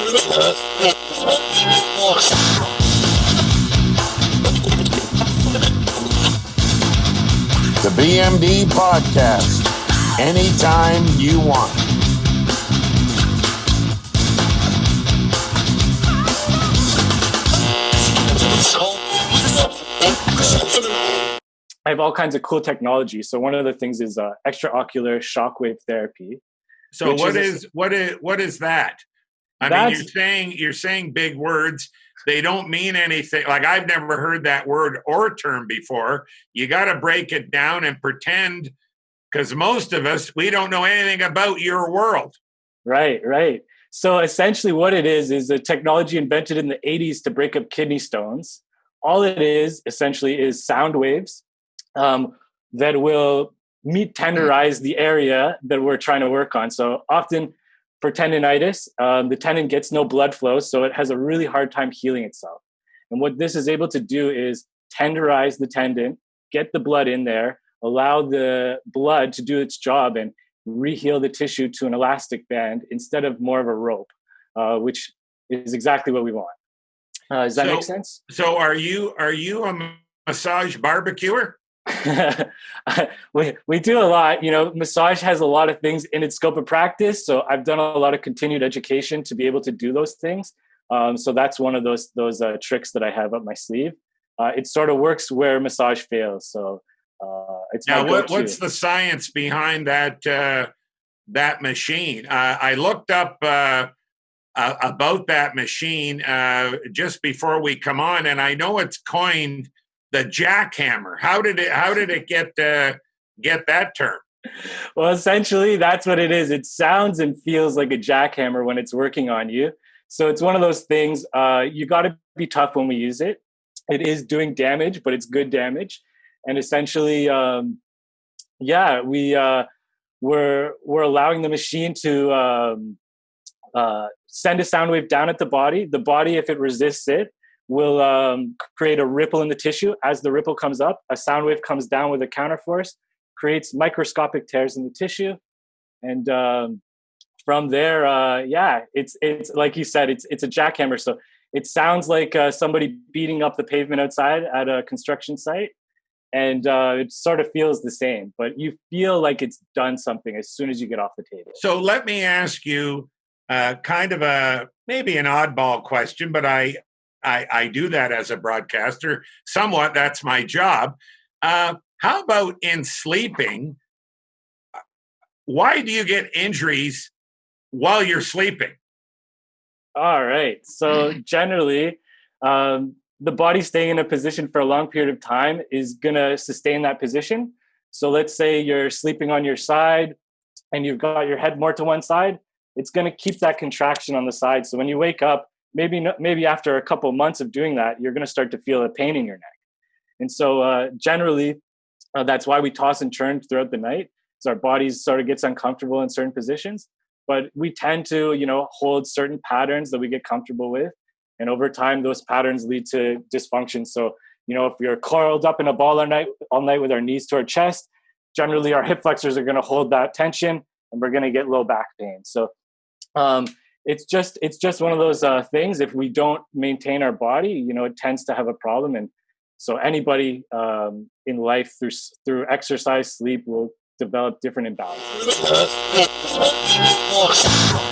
The BMD Podcast. Anytime you want. I have all kinds of cool technology. So one of the things is extraocular shockwave therapy. So what is that? I mean, you're saying big words. They don't mean anything. Like, I've never heard that word or term before. You got to break it down and pretend, because most of us, we don't know anything about your world. Right. So essentially what it is a technology invented in the 80s to break up kidney stones. All it is essentially is sound waves that will tenderize the area that we're trying to work on. So often for tendinitis, the tendon gets no blood flow, so it has a really hard time healing itself. And what this is able to do is tenderize the tendon, get the blood in there, allow the blood to do its job and reheal the tissue to an elastic band instead of more of a rope, which is exactly what we want. Does that make sense? So are you a massage barbecuer? we do a lot. Massage has a lot of things in its scope of practice. So I've done a lot of continued education to be able to do those things. So that's one of those tricks that I have up my sleeve. It sort of works where massage fails. So it's now what's the science behind that machine? I looked up about that machine just before we come on, and I know it's coined the jackhammer. How did it get that term? Well, essentially, that's what it is. It sounds and feels like a jackhammer when it's working on you. So it's one of those things. You got to be tough when we use it. It is doing damage, but it's good damage. And essentially, we're allowing the machine to send a sound wave down at the body. The body, if it resists it, will create a ripple in the tissue. As the ripple comes up, a sound wave comes down with a counterforce, creates microscopic tears in the tissue. And from there, it's like you said, it's a jackhammer. So it sounds like somebody beating up the pavement outside at a construction site. And it sort of feels the same, but you feel like it's done something as soon as you get off the table. So let me ask you kind of maybe an oddball question, but I do that as a broadcaster. Somewhat, that's my job. How about in sleeping? Why do you get injuries while you're sleeping? All right. So generally, the body staying in a position for a long period of time is going to sustain that position. So let's say you're sleeping on your side and you've got your head more to one side. It's going to keep that contraction on the side. So when you wake up, maybe after a couple of months of doing that, you're going to start to feel a pain in your neck. And so generally, that's why we toss and turn throughout the night. So our bodies sort of gets uncomfortable in certain positions, but we tend to, hold certain patterns that we get comfortable with. And over time, those patterns lead to dysfunction. So, if you're coiled up in a ball all night with our knees to our chest, generally our hip flexors are going to hold that tension and we're going to get low back pain. So it's just one of those things. If we don't maintain our body, it tends to have a problem. And so anybody in life through exercise, sleep will develop different imbalances.